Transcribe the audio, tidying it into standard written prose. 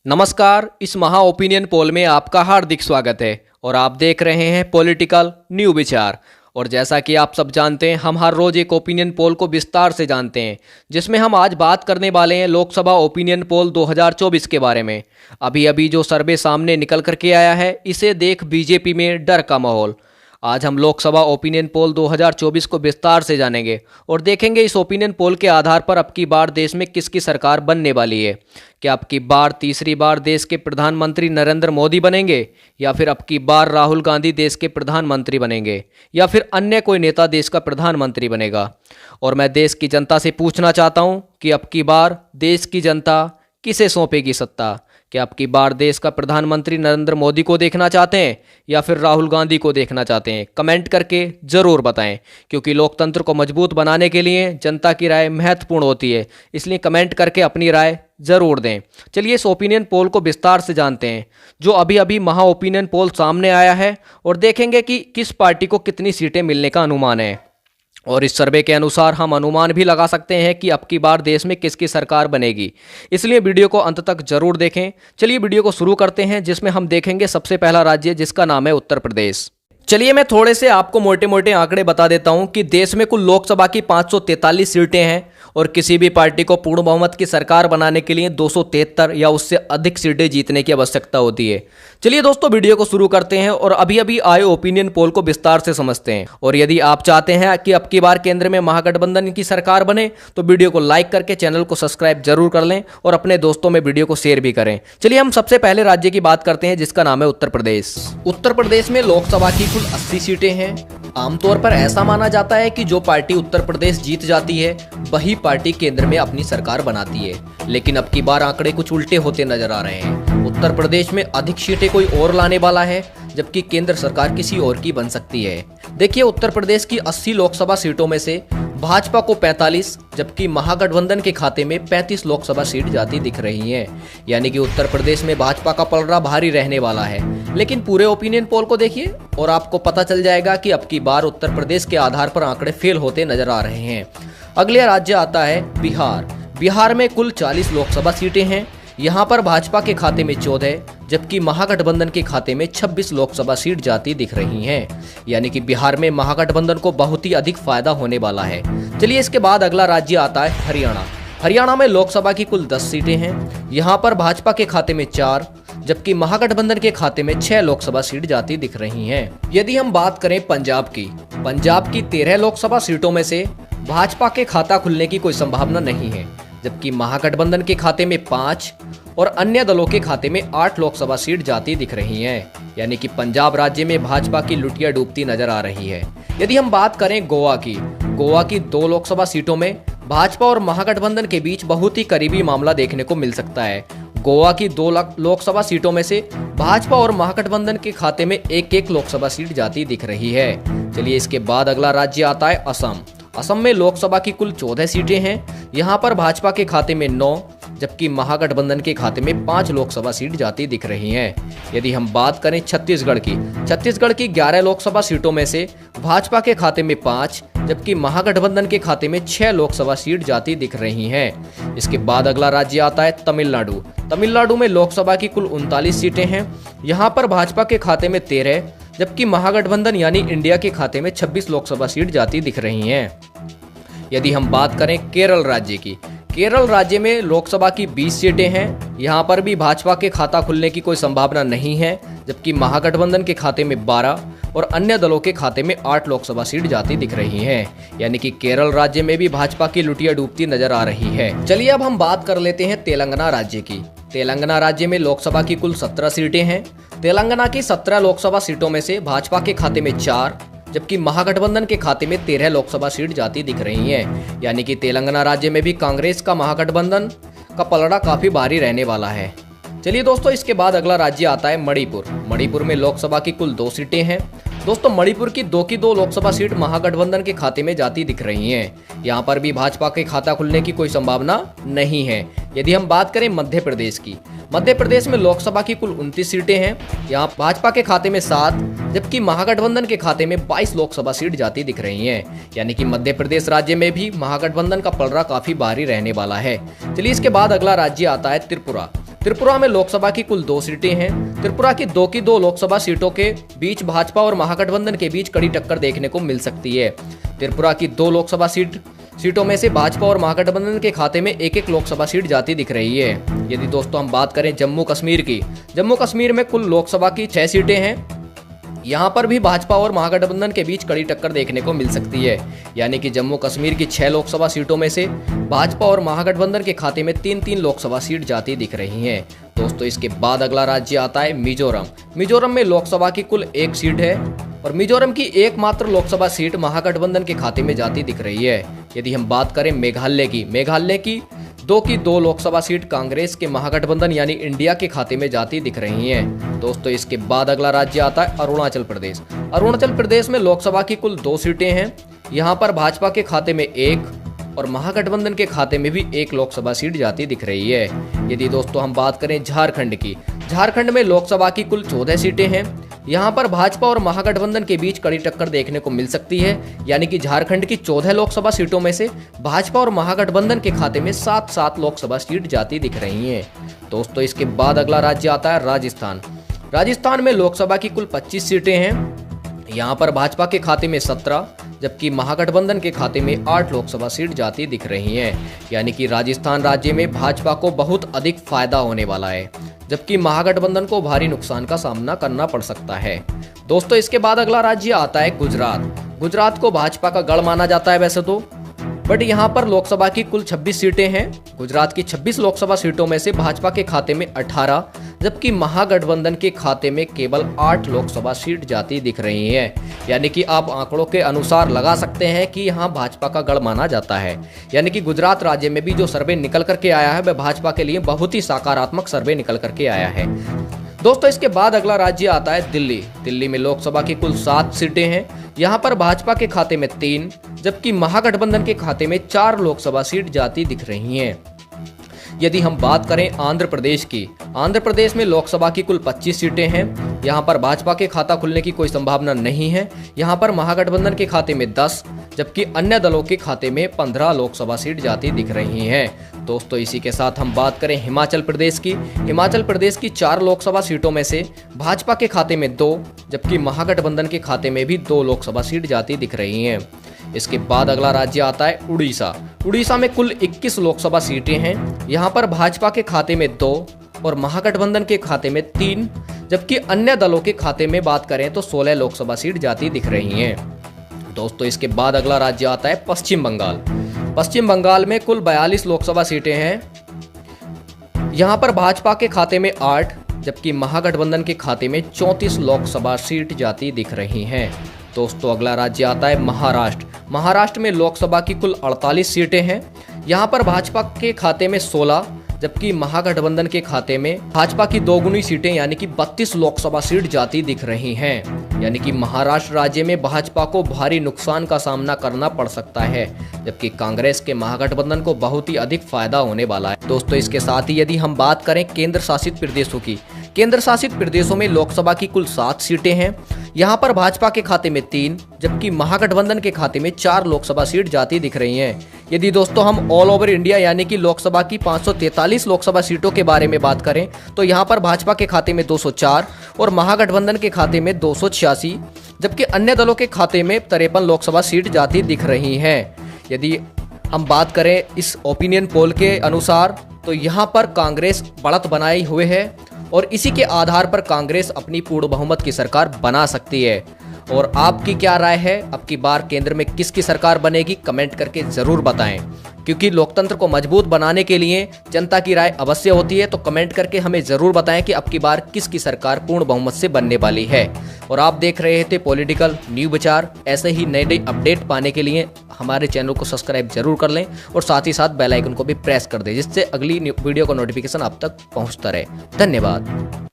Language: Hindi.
नमस्कार। इस महा ओपिनियन पोल में आपका हार्दिक स्वागत है और आप देख रहे हैं पॉलिटिकल न्यू विचार। और जैसा कि आप सब जानते हैं, हम हर रोज एक ओपिनियन पोल को विस्तार से जानते हैं, जिसमें हम आज बात करने वाले हैं लोकसभा ओपिनियन पोल 2024 के बारे में। अभी अभी जो सर्वे सामने निकल करके आया है, इसे देख बीजेपी में डर का माहौल। आज हम लोकसभा ओपिनियन पोल 2024 को विस्तार से जानेंगे और देखेंगे इस ओपिनियन पोल के आधार पर अब की बार देश में किसकी सरकार बनने वाली है। क्या अब की बार तीसरी बार देश के प्रधानमंत्री नरेंद्र मोदी बनेंगे, या फिर अब की बार राहुल गांधी देश के प्रधानमंत्री बनेंगे, या फिर अन्य कोई नेता देश का प्रधानमंत्री बनेगा। और मैं देश की जनता से पूछना चाहता हूं कि अब की बार देश की जनता किसे सौंपेगी सत्ता। क्या अब की बार देश का प्रधानमंत्री नरेंद्र मोदी को देखना चाहते हैं या फिर राहुल गांधी को देखना चाहते हैं? कमेंट करके ज़रूर बताएं, क्योंकि लोकतंत्र को मजबूत बनाने के लिए जनता की राय महत्वपूर्ण होती है। इसलिए कमेंट करके अपनी राय ज़रूर दें। चलिए इस ओपिनियन पोल को विस्तार से जानते हैं, जो अभी अभी महा ओपिनियन पोल सामने आया है, और देखेंगे कि किस पार्टी को कितनी सीटें मिलने का अनुमान है। और इस सर्वे के अनुसार हम अनुमान भी लगा सकते हैं कि अब की बार देश में किसकी सरकार बनेगी। इसलिए वीडियो को अंत तक जरूर देखें। चलिए वीडियो को शुरू करते हैं, जिसमें हम देखेंगे सबसे पहला राज्य, जिसका नाम है उत्तर प्रदेश। चलिए मैं थोड़े से आपको मोटे मोटे आंकड़े बता देता हूं कि देश में कुल लोकसभा की 543 सीटें हैं और किसी भी पार्टी को पूर्ण बहुमत की सरकार बनाने के लिए 273 या उससे अधिक सीटें जीतने की आवश्यकता होती है। चलिए दोस्तों वीडियो को शुरू करते हैं और अभी अभी आए ओपिनियन पोल को विस्तार से समझते हैं। और यदि आप चाहते हैं कि अब की बार केंद्र में महागठबंधन की सरकार बने, तो वीडियो को लाइक करके चैनल को सब्सक्राइब जरूर कर लें और अपने दोस्तों में वीडियो को शेयर भी करें। चलिए हम सबसे पहले राज्य की बात करते हैं, जिसका नाम है उत्तर प्रदेश। उत्तर प्रदेश में लोकसभा की कुल 80 सीटें हैं। आमतौर पर ऐसा माना जाता है कि जो पार्टी उत्तर प्रदेश जीत जाती है, वही पार्टी केंद्र में अपनी सरकार बनाती है। लेकिन अब की बार आंकड़े कुछ उल्टे होते नजर आ रहे हैं। उत्तर प्रदेश में अधिक सीटें कोई और लाने वाला है, जबकि केंद्र सरकार किसी और की बन सकती है। देखिए, उत्तर प्रदेश की 80 लोकसभा सीटों में से भाजपा को 45, जबकि महागठबंधन के खाते में 35 लोकसभा सीट जाती दिख रही हैं। यानी कि उत्तर प्रदेश में भाजपा का पलड़ा भारी रहने वाला है। लेकिन पूरे ओपिनियन पोल को देखिए और आपको पता चल जाएगा कि अब की बार उत्तर प्रदेश के आधार पर आंकड़े फेल होते नजर आ रहे हैं। अगला राज्य आता है बिहार। बिहार में कुल 40 लोकसभा सीटें हैं। यहाँ पर भाजपा के खाते में 14, जबकि महागठबंधन के खाते में 26 लोकसभा सीट जाती दिख रही हैं। यानी कि बिहार में महागठबंधन को बहुत ही अधिक फायदा होने वाला है। चलिए इसके बाद अगला राज्य आता है हरियाणा। हरियाणा में लोकसभा की कुल 10 सीटें हैं। यहाँ पर भाजपा के खाते में 4, जबकि महागठबंधन के खाते में 6 लोकसभा सीट जाती दिख रही हैं। यदि हम बात करें पंजाब की 13 लोकसभा सीटों में से भाजपा के खाता खुलने की कोई संभावना नहीं है, जबकि महागठबंधन के खाते में 5 और अन्य दलों के खाते में 8 लोकसभा सीट जाती दिख रही हैं। यानी कि पंजाब राज्य में भाजपा की लुटिया डूबती नजर आ रही है। यदि हम बात करें गोवा की 2 लोकसभा सीटों में भाजपा और महागठबंधन के बीच बहुत ही करीबी मामला देखने को मिल सकता है। गोवा की 2 लोकसभा सीटों में से भाजपा और महागठबंधन के खाते में 1-1 लोकसभा सीट जाती दिख रही है। चलिए इसके बाद अगला राज्य आता है असम। असम में लोकसभा की कुल 14 सीटें हैं। यहाँ पर भाजपा के खाते में 9, जबकि महागठबंधन के खाते में 5 लोकसभा सीट जाती दिख रही हैं। यदि हम बात करें छत्तीसगढ़ की 11 लोकसभा सीटों में से भाजपा के खाते में 5, जबकि महागठबंधन के खाते में 6 लोकसभा सीट जाती दिख रही हैं। इसके बाद अगला राज्य आता है तमिलनाडु में लोकसभा की कुल 39 सीटें हैं। यहाँ पर भाजपा के खाते में 13, जबकि महागठबंधन यानी इंडिया के खाते में 26 लोकसभा सीट जाती दिख रही हैं। यदि हम बात करें केरल राज्य में लोकसभा की 20 सीटें हैं। यहाँ पर भी भाजपा के खाता खुलने की कोई संभावना नहीं है, जबकि महागठबंधन के खाते में 12 और अन्य दलों के खाते में 8 लोकसभा सीट जाती दिख रही हैं। यानी कि केरल राज्य में भी भाजपा की लुटिया डूबती नजर आ रही है। चलिए अब हम बात कर लेते हैं तेलंगाना राज्य की। तेलंगाना राज्य में लोकसभा की कुल 17 सीटें हैं। तेलंगाना की 17 लोकसभा सीटों में से भाजपा के खाते में 4, जबकि महागठबंधन के खाते में 13 लोकसभा सीट जाती दिख रही हैं। यानी कि तेलंगाना राज्य में भी कांग्रेस का महागठबंधन का पलड़ा काफी भारी रहने वाला है। चलिए दोस्तों, इसके बाद अगला राज्य आता है मणिपुर में लोकसभा की कुल 2 सीटें हैं। दोस्तों, मणिपुर की 2 लोकसभा सीट महागठबंधन के खाते में जाती दिख रही हैं। यहाँ पर भी भाजपा के खाता खुलने की कोई संभावना नहीं है। यदि हम बात करें मध्य प्रदेश में लोकसभा की कुल 29 सीटें हैं। यहाँ भाजपा के खाते में 7, जबकि महागठबंधन के खाते में 22 लोकसभा सीट जाती दिख रही हैं। यानी कि मध्य प्रदेश राज्य में भी महागठबंधन का पलड़ा काफी भारी रहने वाला है। चलिए इसके बाद अगला राज्य आता है त्रिपुरा। त्रिपुरा में लोकसभा की कुल 2 सीटें हैं। त्रिपुरा की 2 लोकसभा सीटों के बीच भाजपा और महागठबंधन के बीच कड़ी टक्कर देखने को मिल सकती है। त्रिपुरा की 2 लोकसभा सीटों में से भाजपा और महागठबंधन के खाते में एक लोकसभा सीट जाती दिख रही है। यदि दोस्तों हम बात करें जम्मू कश्मीर की, जम्मू कश्मीर में कुल लोकसभा की 6 सीटें हैं। यहाँ पर भी भाजपा और महागठबंधन के बीच कड़ी टक्कर देखने को मिल सकती है। यानी कि जम्मू कश्मीर की 6 लोकसभा सीटों में से भाजपा और महागठबंधन के खाते में 3 लोकसभा सीट जाती दिख रही हैं। दोस्तों इसके बाद अगला राज्य आता है मिजोरम। मिजोरम में लोकसभा की कुल 1 सीट है और मिजोरम की एकमात्र लोकसभा सीट महागठबंधन के खाते में जाती दिख रही है। यदि हम बात करें मेघालय की 2 लोकसभा सीट कांग्रेस के महागठबंधन यानी इंडिया के खाते में जाती दिख रही हैं। दोस्तों इसके बाद अगला राज्य आता है अरुणाचल प्रदेश। अरुणाचल प्रदेश में लोकसभा की कुल 2 सीटें हैं। यहाँ पर भाजपा के खाते में 1 और महागठबंधन के खाते में भी 1 लोकसभा सीट जाती दिख रही है। यदि दोस्तों हम बात करें झारखंड की, झारखंड में लोकसभा की कुल 14 सीटें हैं। यहाँ पर भाजपा और महागठबंधन के बीच कड़ी टक्कर देखने को मिल सकती है। यानी कि झारखंड की 14 लोकसभा सीटों में से भाजपा और महागठबंधन के खाते में 7 लोकसभा सीट जाती दिख रही हैं। दोस्तों इसके बाद अगला राज्य आता है राजस्थान। राजस्थान में लोकसभा की कुल 25 सीटें हैं। यहाँ पर भाजपा के खाते में 17 जबकि महागठबंधन के खाते में 8 लोकसभा सीट जाती दिख रही हैं। यानी कि राजस्थान राज्य में भाजपा को बहुत अधिक फायदा होने वाला है, जबकि महागठबंधन को भारी नुकसान का सामना करना पड़ सकता है। दोस्तों इसके बाद अगला राज्य आता है गुजरात। गुजरात को भाजपा का गढ़ माना जाता है वैसे तो, बट यहाँ पर लोकसभा की कुल 26 सीटें हैं। गुजरात की 26 लोकसभा सीटों में से भाजपा के खाते में 18 जबकि महागठबंधन के खाते में केवल 8 लोकसभा सीट जाती दिख रही हैं। यानी कि आप आंकड़ों के अनुसार लगा सकते हैं कि यहाँ भाजपा का गढ़ माना जाता है। यानी कि गुजरात राज्य में भी जो सर्वे निकल करके आया है वह भाजपा के लिए बहुत ही सकारात्मक सर्वे निकल करके आया है। दोस्तों इसके बाद अगला राज्य आता है दिल्ली। दिल्ली में लोकसभा की कुल 7 सीटें हैं। यहाँ पर भाजपा के खाते में 3 जबकि महागठबंधन के खाते में 4 लोकसभा सीट जाती दिख रही हैं। यदि हम बात करें आंध्र प्रदेश की, आंध्र प्रदेश में लोकसभा की कुल 25 सीटें हैं। यहाँ पर भाजपा के खाता खुलने की कोई संभावना नहीं है। यहाँ पर महागठबंधन के खाते में 10 जबकि अन्य दलों के खाते में 15 लोकसभा सीट जाती दिख रही हैं। दोस्तों इसी के साथ हम बात करें हिमाचल प्रदेश की, हिमाचल प्रदेश की 4 लोकसभा सीटों में से भाजपा के खाते में 2 जबकि महागठबंधन के खाते में भी 2 लोकसभा सीट जाती दिख रही हैं। इसके बाद अगला राज्य आता है उड़ीसा। उड़ीसा में कुल 21 लोकसभा सीटें हैं। यहाँ पर भाजपा के खाते में 2 और महागठबंधन के खाते में 3 जबकि अन्य दलों के खाते में बात करें तो 16 लोकसभा सीट जाती दिख रही हैं। दोस्तों इसके बाद अगला राज्य आता है पश्चिम बंगाल। पश्चिम बंगाल में कुल 42 लोकसभा सीटें हैं। यहाँ पर भाजपा के खाते में 8 जबकि महागठबंधन के खाते में 34 लोकसभा सीट जाती दिख रही हैं। दोस्तों अगला राज्य आता है महाराष्ट्र। महाराष्ट्र में लोकसभा की कुल 48 सीटें हैं। यहाँ पर भाजपा के खाते में 16 जबकि महागठबंधन के खाते में भाजपा की 2 गुनी सीटें यानी कि 32 लोकसभा सीट जाती दिख रही हैं। यानी कि महाराष्ट्र राज्य में भाजपा को भारी नुकसान का सामना करना पड़ सकता है, जबकि कांग्रेस के महागठबंधन को बहुत ही अधिक फायदा होने वाला है। दोस्तों इसके साथ ही यदि हम बात करें केंद्र शासित प्रदेशों की, केंद्र शासित प्रदेशों में लोकसभा की कुल 7 सीटें हैं। यहाँ पर भाजपा के खाते में 3 जबकि महागठबंधन के खाते में 4 लोकसभा सीट जाती दिख रही हैं। यदि दोस्तों हम ऑल ओवर इंडिया यानी कि लोकसभा की 543 लोकसभा सीटों के बारे में बात करें तो यहाँ पर भाजपा के खाते में 204 और महागठबंधन के खाते में 286 जबकि अन्य दलों के खाते में 53 लोकसभा सीट जाती दिख रही हैं। यदि हम बात करें इस ओपिनियन पोल के अनुसार तो यहाँ पर कांग्रेस बढ़त बनाए हुए है और इसी के आधार पर कांग्रेस अपनी पूर्ण बहुमत की सरकार बना सकती है। और आपकी क्या राय है, अब की बार केंद्र में किसकी सरकार बनेगी, कमेंट करके जरूर बताएं। क्योंकि लोकतंत्र को मजबूत बनाने के लिए जनता की राय अवश्य होती है, तो कमेंट करके हमें जरूर बताएं कि अब की बार किसकी सरकार पूर्ण बहुमत से बनने वाली है। और आप देख रहे थे पॉलिटिकल न्यू विचार। ऐसे ही नए नए अपडेट पाने के लिए हमारे चैनल को सब्सक्राइब जरूर कर लें और साथ ही साथ बेल आइकन को भी प्रेस कर दें, जिससे अगली वीडियो का नोटिफिकेशन आप तक पहुंचता रहे। धन्यवाद।